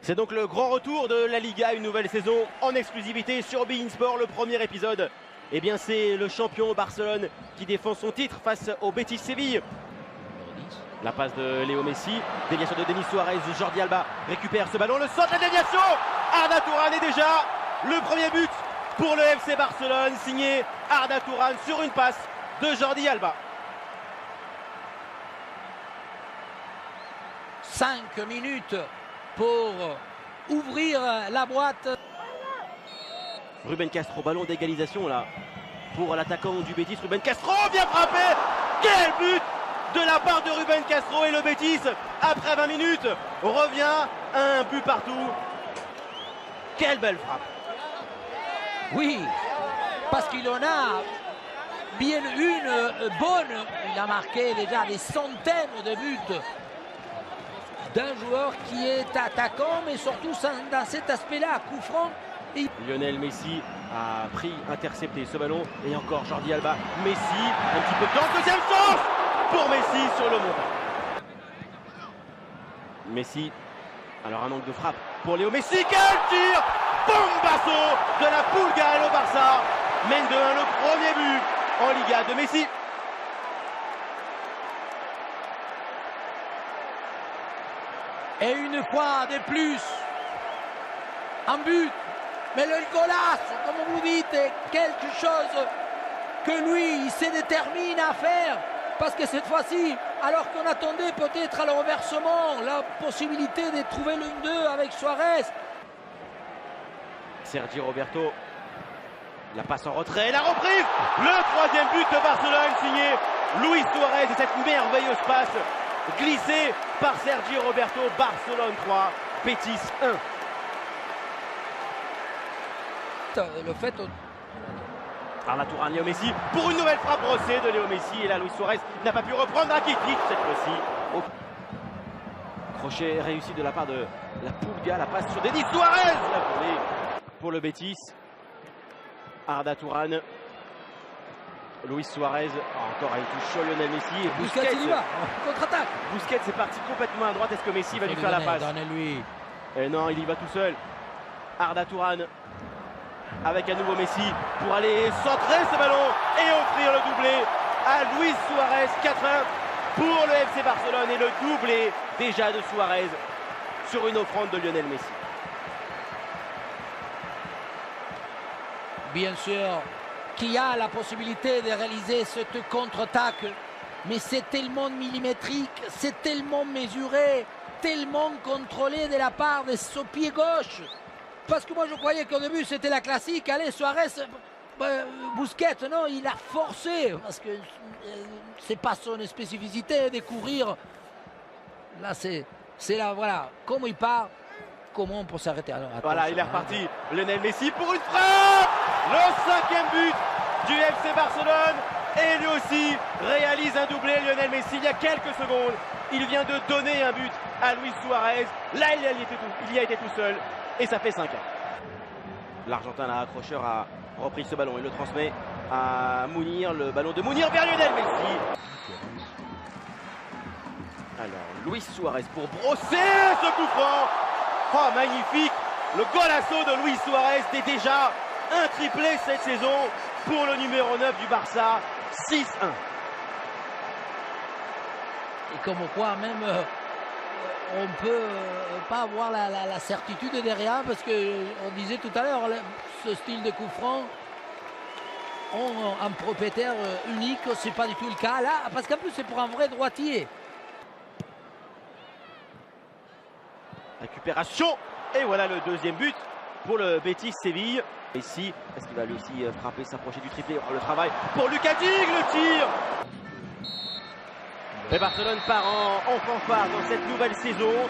C'est donc le grand retour de la Liga, une nouvelle saison en exclusivité sur beIN Sport. Le premier épisode, eh bien c'est le champion Barcelone qui défend son titre face au Betis Séville. La passe de Léo Messi, déviation de Denis Suarez, Jordi Alba récupère ce ballon, le centre, la déviation, Arda Turan est déjà le premier but pour le FC Barcelone, signé Arda Turan sur une passe de Jordi Alba. 5 minutes pour ouvrir la boîte. Rubén Castro, ballon d'égalisation là pour l'attaquant du Betis. Rubén Castro vient frapper. Quel but de la part de Rubén Castro, et le Betis, après 20 minutes, revient à un but partout. Quelle belle frappe. Oui, parce qu'il en a bien une bonne. Il a marqué déjà des centaines de buts d'un joueur qui est attaquant, mais surtout dans cet aspect-là, coup franc. Lionel Messi a intercepté ce ballon, et encore Jordi Alba. Messi, un petit peu de temps, deuxième chance pour Messi sur le montant. Messi, alors un angle de frappe pour Léo Messi, quel tir! Bombasso de la Pulga, le Barça mène de 1 le premier but en Liga de Messi. Et une fois de plus, un but, mais le golasse, comme vous dites, est quelque chose que lui, il se détermine à faire. Parce que cette fois-ci, alors qu'on attendait peut-être à le renversement, la possibilité de trouver le 1-2 avec Suarez. Sergi Roberto, la passe en retrait, la reprise, le troisième but de Barcelone, signé Luis Suarez, et cette merveilleuse passe glissée par Sergi Roberto. Barcelone 3, Betis 1. Le fait... Arda Turan, Léo Messi, pour une nouvelle frappe brossée de Léo Messi, et là Luis Suarez n'a pas pu reprendre Rakitic cette fois-ci. Oh. Crochet réussi de la part de la Pulga, la passe sur Denis Suarez, la volée pour le Betis. Arda Turan, Luis Suarez, encore une touche sur Lionel Messi, et Busquets il y va, contre-attaque. Busquets est parti complètement à droite, est-ce que Messi va lui faire la passe? Donnez-lui. Et non, il y va tout seul. Arda Turan avec à nouveau Messi pour aller centrer ce ballon et offrir le doublé à Luis Suarez. 4-1 pour le FC Barcelone, et le doublé déjà de Suarez sur une offrande de Lionel Messi. Bien sûr qu'il y a la possibilité de réaliser cette contre-attaque, mais c'est tellement millimétrique, c'est tellement mesuré, tellement contrôlé de la part de ce pied gauche. Parce que moi je croyais qu'au début c'était la classique, allez Suarez, Busquets, non, il a forcé, parce que c'est pas son spécificité de courir. Là c'est là, voilà, comment il part, comment on peut s'arrêter. Alors voilà, il est reparti, Lionel Messi pour une frappe, le 5e but du FC Barcelone, et lui aussi réalise un doublé. Lionel Messi, il y a quelques secondes, il vient de donner un but à Luis Suarez. Là il y a été tout seul, et ça fait 5-1. L'Argentin, l'accrocheur, a repris ce ballon, il le transmet à Mounir, le ballon de Mounir vers Lionel Messi. Alors Luis Suarez pour brosser ce coup franc. Oh, magnifique, le golasso de Luis Suarez, c'est déjà un triplé cette saison pour le numéro 9 du Barça. 6-1. Et comme quoi même on peut pas avoir la certitude derrière, parce qu'on disait tout à l'heure, ce style de coup franc ont un propriétaire unique, c'est pas du tout le cas là, parce qu'en plus c'est pour un vrai droitier. Récupération, et voilà le deuxième but pour le Betis Séville. Messi, est-ce qu'il va lui aussi frapper, s'approcher du triplé? Oh, le travail pour Lucas Digne, le tir. Et Barcelone part en fanfare dans cette nouvelle saison.